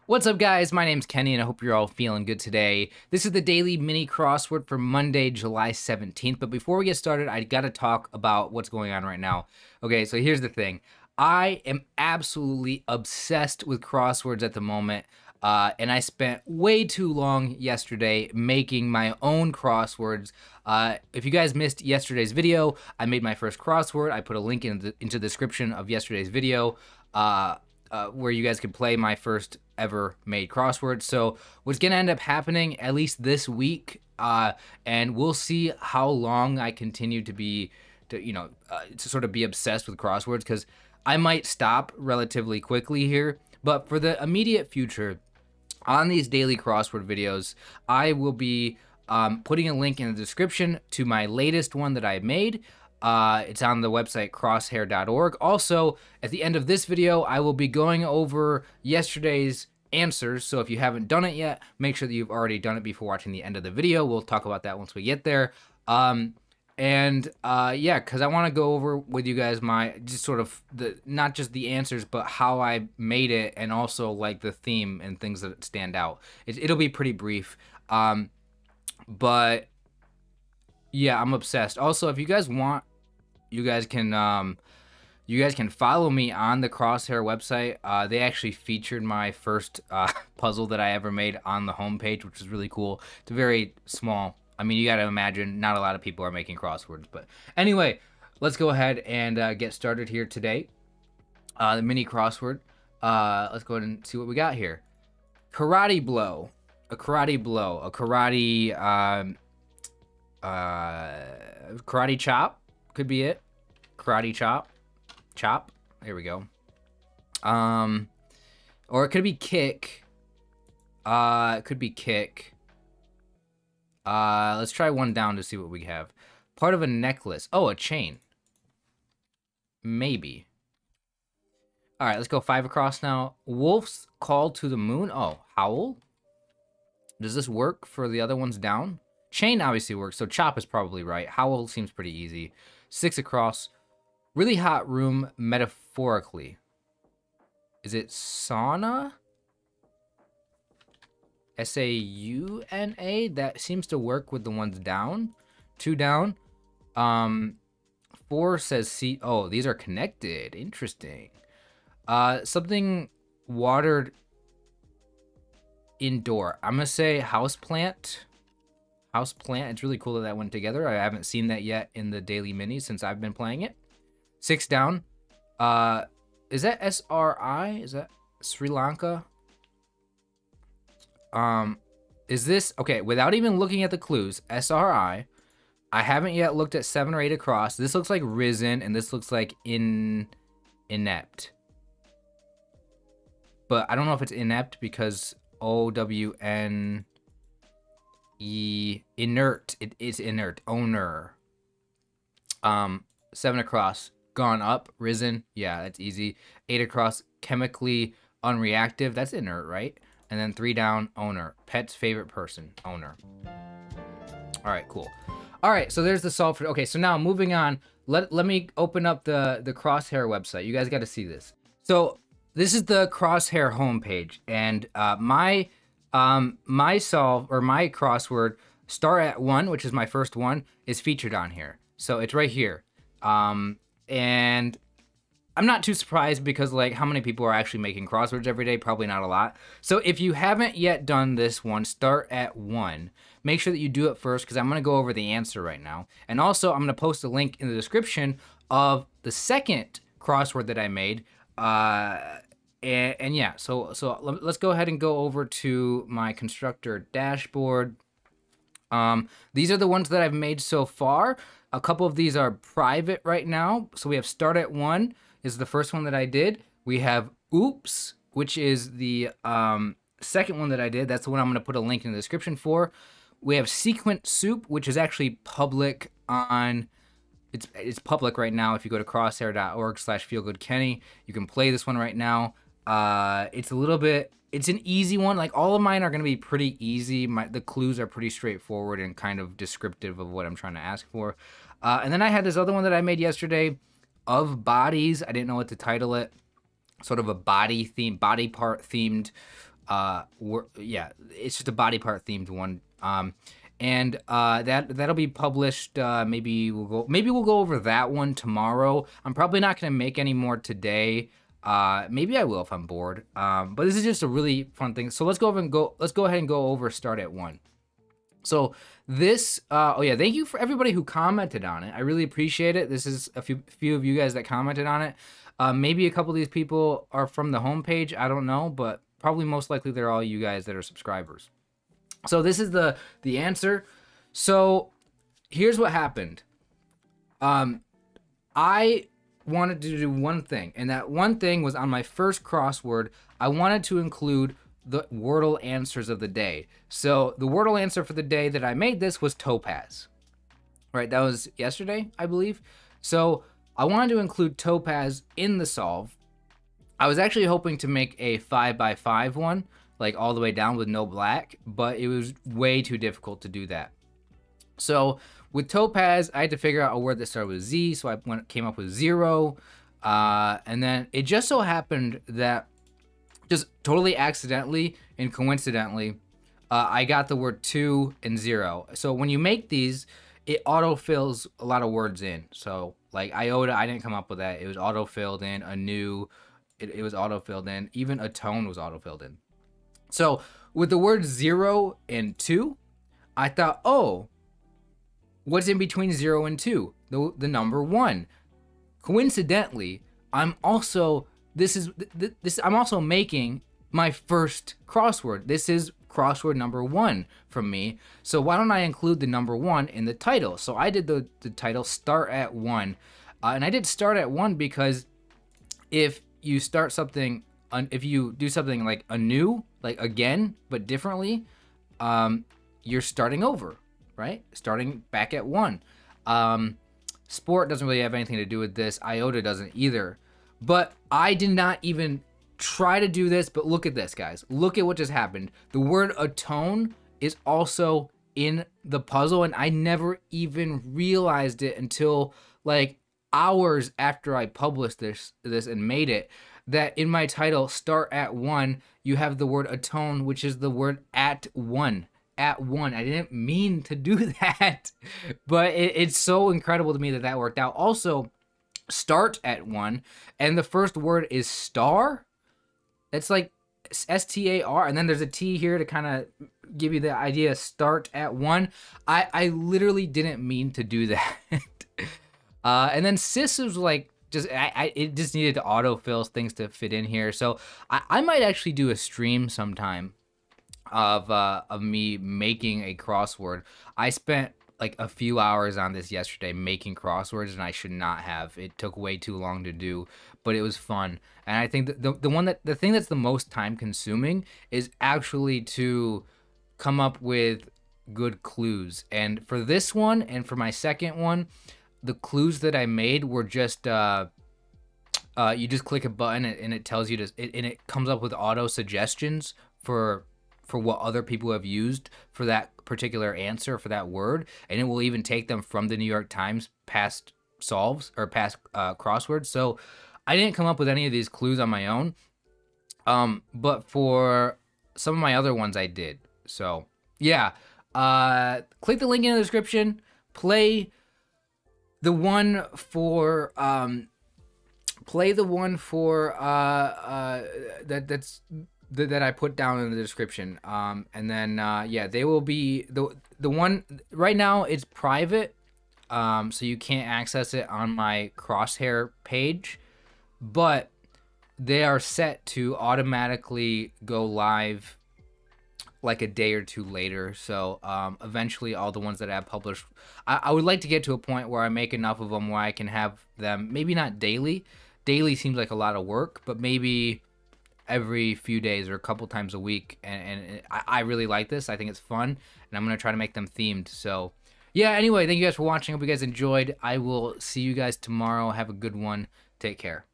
What's up, guys? My name's Kenny, and I hope you're all feeling good today. This is the daily mini crossword for Monday, July 17th. But before we get started, I gotta talk about what's going on right now. Okay, so here's the thing. I am absolutely obsessed with crosswords at the moment, and I spent way too long yesterday making my own crosswords. If you guys missed yesterday's video, I made my first crossword. I put a link into the description of yesterday's video. Where you guys could play my first ever made crossword. So what's gonna end up happening at least this week, and we'll see how long I continue to sort of be obsessed with crosswords, because I might stop relatively quickly here. But for the immediate future, on these daily crossword videos, I will be putting a link in the description to my latest one that I made. It's on the website crosshair.org. Also, at the end of this video, I will be going over yesterday's answers. So if you haven't done it yet, make sure that you've already done it before watching the end of the video. We'll talk about that once we get there. Yeah, because I want to go over with you guys my just sort of not just the answers, but how I made it, and also like the theme and things that stand out. It'll be pretty brief. But yeah, I'm obsessed. Also, if you guys want, you guys can follow me on the Crosshair website. They actually featured my first puzzle that I ever made on the homepage, which is really cool. It's very small. I mean, you got to imagine not a lot of people are making crosswords. But anyway, let's go ahead and get started here today. The mini crossword. Let's go ahead and see what we got here. Karate blow. A karate blow. A karate... karate chop could be it. Karate chop. Here we go. Or it could be kick. It could be kick. Let's try one down to see what we have. Part of a necklace. Oh, a chain. Maybe. All right, let's go 5 across now. Wolf's call to the moon. Oh, howl. Does this work for the other ones down? Chain obviously works, so chop is probably right. Howl seems pretty easy. 6 across. Really hot room metaphorically. Is it sauna? S-A-U-N-A? That seems to work with the ones down. 2 down. 4 says see. Oh, these are connected. Interesting. Something watered indoor. I'm going to say houseplant. Houseplant. It's really cool that that went together. I haven't seen that yet in the daily mini since I've been playing it. 6 down. Is that S-R-I? Is that Sri Lanka? Is this... Okay, without even looking at the clues, S-R-I. I haven't yet looked at 7 or 8 across. This looks like risen, and this looks like inept. But I don't know if it's inept because O-W-N... inert. It is inert. Owner. 7 across. Gone up. Risen. Yeah, that's easy. 8 across. Chemically unreactive. That's inert, right? And then 3 down. Owner. Pet's favorite person. Owner. All right, cool. All right, so there's the solve for... Okay, so now moving on. Let me open up the Crosshair website. You guys got to see this. So this is the Crosshair homepage, and my solve, or my crossword, start at 1, which is my first one, is featured on here. So it's right here. And I'm not too surprised because, like, how many people are actually making crosswords every day? Probably not a lot. So if you haven't yet done this one, start at 1. Make sure that you do it first, because I'm going to go over the answer right now. And also, I'm going to post a link in the description of the second crossword that I made. And yeah, so let's go ahead and go over to my constructor dashboard. These are the ones that I've made so far. A couple of these are private right now. So we have start at 1 is the first one that I did. We have oops, which is the second one that I did. That's the one I'm going to put a link in the description for. We have sequent soup, which is actually public on... It's public right now. If you go to crosshair.org/feelgoodkenny, you can play this one right now. It's a little bit... It's an easy one. Like, all of mine are going to be pretty easy. The clues are pretty straightforward and kind of descriptive of what I'm trying to ask for. And then I had this other one that I made yesterday, of bodies. I didn't know what to title it. Sort of a body part themed Yeah, it's just a body part themed one. And that'll be published. Maybe we'll go over that one tomorrow. I'm probably not gonna make any more today. Maybe I will if I'm bored. But this is just a really fun thing. So let's go ahead and go over start at 1. So this, oh yeah, thank you for everybody who commented on it. I really appreciate it. This is a few of you guys that commented on it. Maybe a couple of these people are from the homepage. I don't know, but probably most likely they're all you guys that are subscribers. So this is the answer. So here's what happened. I wanted to do one thing, and that one thing was on my first crossword. I wanted to include the Wordle answers of the day. So the Wordle answer for the day that I made this was topaz. Right, that was yesterday, I believe. So I wanted to include topaz in the solve. I was actually hoping to make a 5x5 one, like all the way down with no black, but it was way too difficult to do that. So with topaz, I had to figure out a word that started with Z, so I came up with 0. And then it just so happened that just totally accidentally and coincidentally, I got the word 2 and 0. So when you make these, it auto-fills a lot of words in. So like iota, I didn't come up with that. It was auto-filled in. A new, it was auto-filled in. Even a tone was auto-filled in. So with the words 0 and 2, I thought, oh, what's in between 0 and 2? The number 1. Coincidentally, I'm also making my first crossword. This is crossword number 1 from me. So why don't I include the number 1 in the title? So I did the title start at 1. And I did start at 1 because if you start something, if you do something like anew, like again, but differently, you're starting over, right? Starting back at 1. Sport doesn't really have anything to do with this. Iota doesn't either. But I did not even try to do this, but look at this, guys. Look at what just happened. The word atone is also in the puzzle, and I never even realized it until like hours after I published this and made it, that in my title, start at 1, you have the word atone, which is the word at 1. At 1. I didn't mean to do that, but it's so incredible to me that that worked out. Also, start at 1, and the first word is star. It's like S-T-A-R, and then there's a T here to kind of give you the idea. Start at 1. I literally didn't mean to do that. And then sis was like, it just needed to autofill things to fit in here. So I might actually do a stream sometime of me making a crossword. I spent like a few hours on this yesterday making crosswords, and I should not have. It took way too long to do, but it was fun. And I think that the thing that's the most time consuming is actually to come up with good clues. And for this one and for my second one, the clues that I made were just you just click a button and it tells you to, and it comes up with auto suggestions for what other people have used for that particular answer for that word, and it will even take them from the New York Times past solves or past crosswords. So I didn't come up with any of these clues on my own, but for some of my other ones I did. So yeah, click the link in the description, play the one for that I put down in the description, and then yeah, they will be the one right now. It's private, so you can't access it on my Crosshair page, but they are set to automatically go live like a day or two later. So eventually all the ones that I have published, I would like to get to a point where I make enough of them where I can have them, maybe not daily. Daily seems like a lot of work, but maybe every few days or a couple times a week. And I really like this. I think it's fun, and I'm going to try to make them themed. So yeah, anyway, thank you guys for watching. Hope you guys enjoyed. I will see you guys tomorrow. Have a good one. Take care.